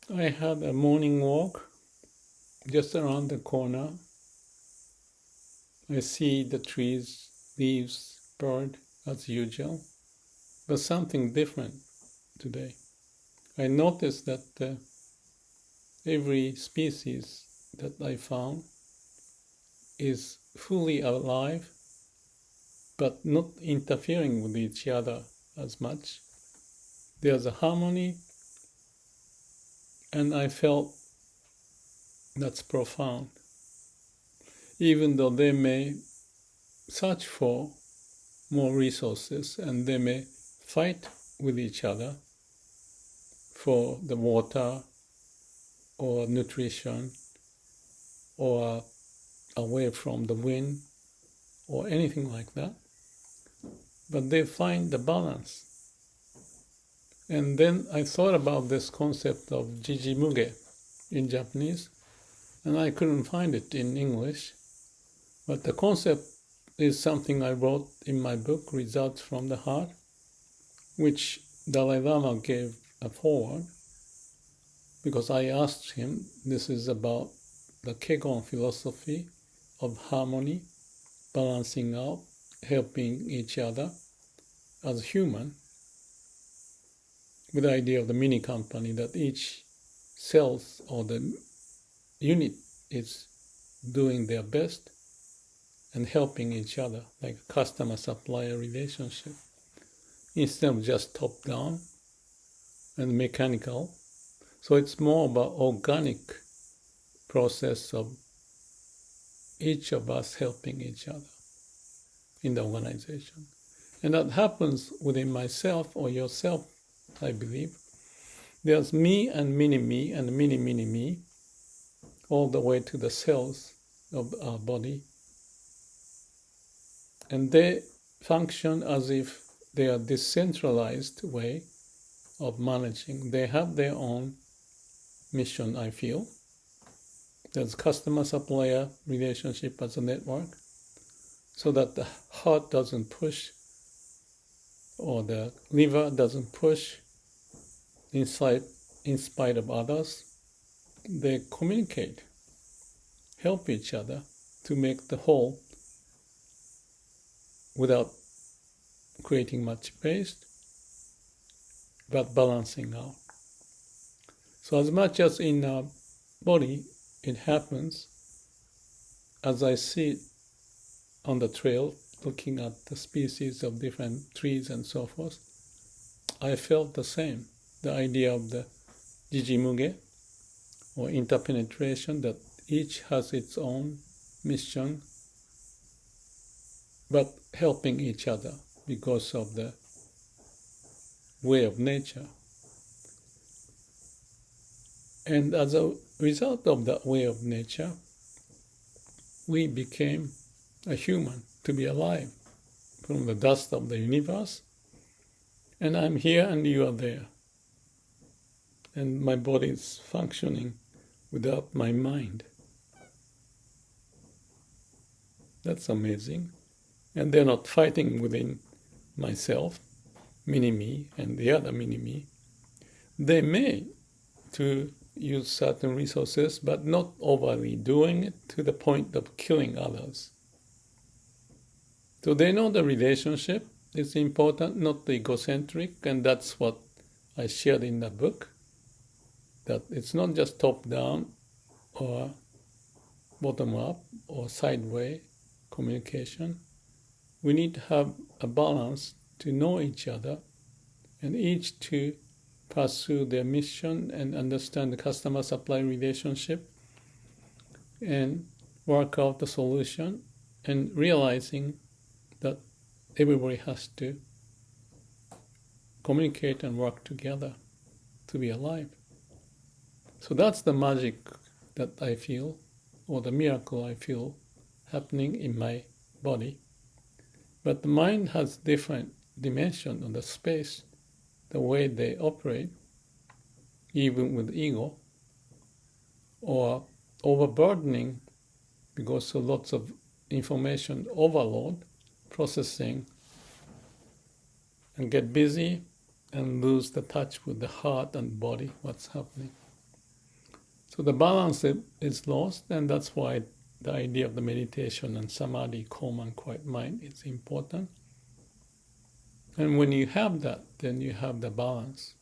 I had a morning walk just around the corner. I see the trees, leaves, bird as usual, but something different today. I noticed that every species that I found is fully alive, but not interfering with each other as much. There's a harmony, and I felt that's profound. Even though they may search for more resources and they may fight with each other for the water or nutrition or away from the wind or anything like that, but they find the balance. And then I thought about this concept of Jiji-muge in Japanese, and I couldn't find it in English. But the concept is something I wrote in my book, Results from the Heart, which Dalai Lama gave a foreword, because I asked him, this is about the Kegon philosophy of harmony, balancing out, helping each other as human, with the idea of the mini company, that each cells or the unit is doing their best and helping each other, like a customer-supplier relationship, instead of just top-down and mechanical. So it's more about organic process of each of us helping each other in the organization. And that happens within myself or yourself, I believe. There's me and mini-me and mini-mini-me, all the way to the cells of our body. And they function as if they are decentralized way of managing. They have their own mission, I feel. There's customer-supplier relationship as a network, so that the heart doesn't push or the liver doesn't push in spite of others. They communicate, help each other to make the whole without creating much waste, but balancing out. So as much as in our body it happens, as I see on the trail, looking at the species of different trees and so forth, I felt the same. The idea of the Jiji-muge or interpenetration, that each has its own mission, but helping each other because of the way of nature. And as a result of that way of nature, we became a human, to be alive, from the dust of the universe. And I'm here and you are there. And my body is functioning without my mind. That's amazing. And they're not fighting within myself, mini-me and the other mini-me. They may to use certain resources, but not overly doing it to the point of killing others. So they know the relationship is important, not the egocentric, and that's what I shared in the book, that it's not just top-down or bottom-up or sideways communication. We need to have a balance to know each other and each to pursue their mission and understand the customer-supply relationship and work out the solution, and realizing that everybody has to communicate and work together to be alive. So that's the magic that I feel, or the miracle I feel happening in my body. But the mind has different dimension of the space, the way they operate, even with ego, or overburdening because of lots of information overload, processing, and get busy and lose the touch with the heart and body, what's happening. So the balance is lost, and that's why the idea of the meditation and samadhi, calm and quiet mind, is important. And when you have that, then you have the balance.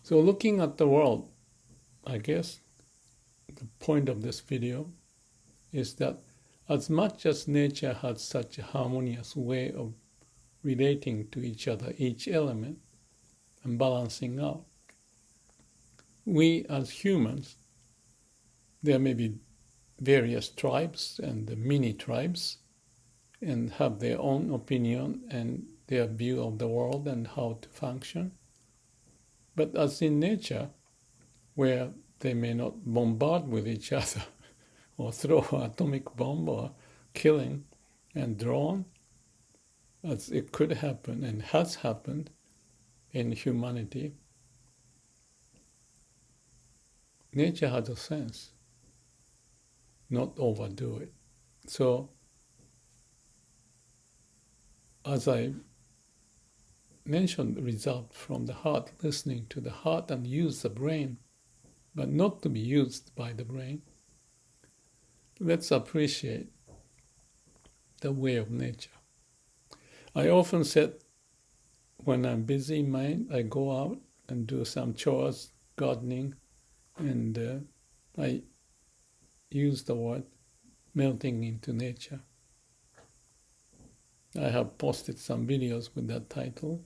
So looking at the world, I guess the point of this video is that as much as nature has such a harmonious way of relating to each other, each element, and balancing out, we as humans, there may be various tribes and mini tribes and have their own opinion and their view of the world and how to function. But as in nature, where they may not bombard with each other or throw an atomic bomb or killing and drone, as it could happen and has happened in humanity, nature has a sense, not overdo it. So, as I mentioned, result from the heart, listening to the heart and use the brain, but not to be used by the brain. Let's appreciate the way of nature. I often said when I'm busy in mind, I go out and do some chores, gardening, and I use the word melting into nature. I have posted some videos with that title.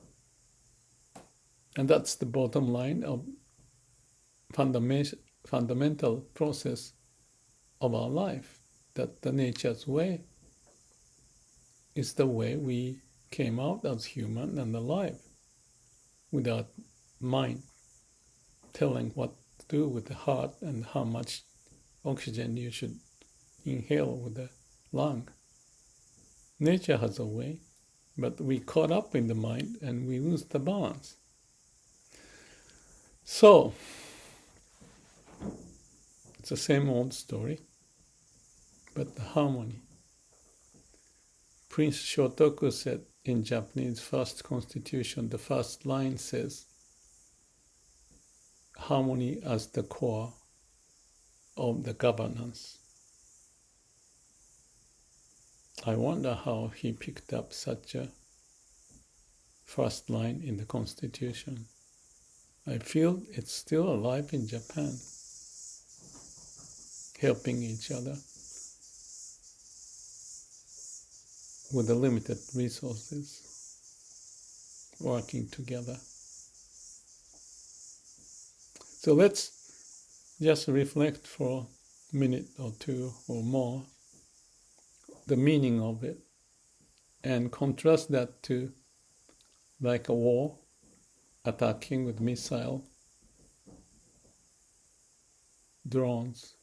And that's the bottom line of fundamental process of our life, that the nature's way is the way we came out as human and alive, without mind telling what to do with the heart and how much oxygen you should inhale with the lung. Nature has a way, but we caught up in the mind and we lose the balance. So, it's the same old story, but the harmony. Prince Shotoku said in Japanese first constitution, the first line says, harmony as the core of the governance. I wonder how he picked up such a first line in the constitution. I feel it's still alive in Japan, helping each other with the limited resources, working together. So let's just reflect for a minute or two or more the meaning of it and contrast that to like a war, attacking with missile, drones,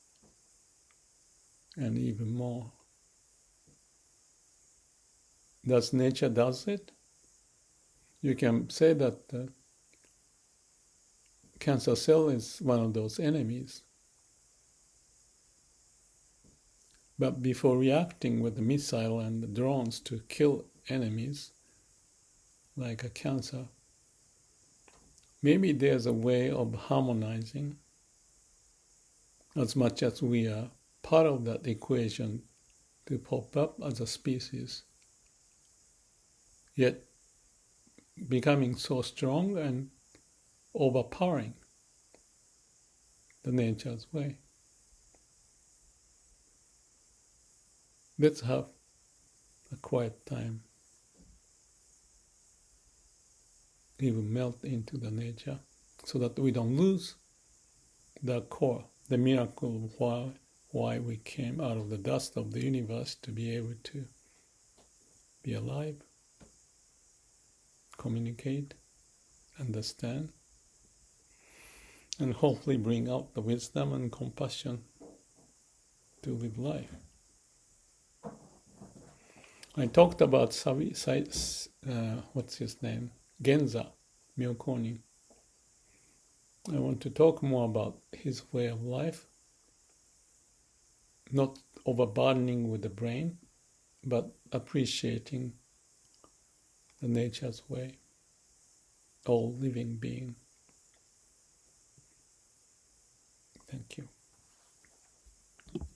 and even more. Does nature does it? You can say that the cancer cell is one of those enemies. But before reacting with the missile and the drones to kill enemies, like a cancer, maybe there's a way of harmonizing as much as we are part of that equation to pop up as a species, yet becoming so strong and overpowering the nature's way. Let's have a quiet time, even melt into the nature, so that we don't lose the core, the miracle of why we came out of the dust of the universe to be able to be alive, communicate, understand, and hopefully bring out the wisdom and compassion to live life. I talked about what's his name? Genza, Myokonin. I want to talk more about his way of life, not overburdening with the brain, but appreciating the nature's way. all living being.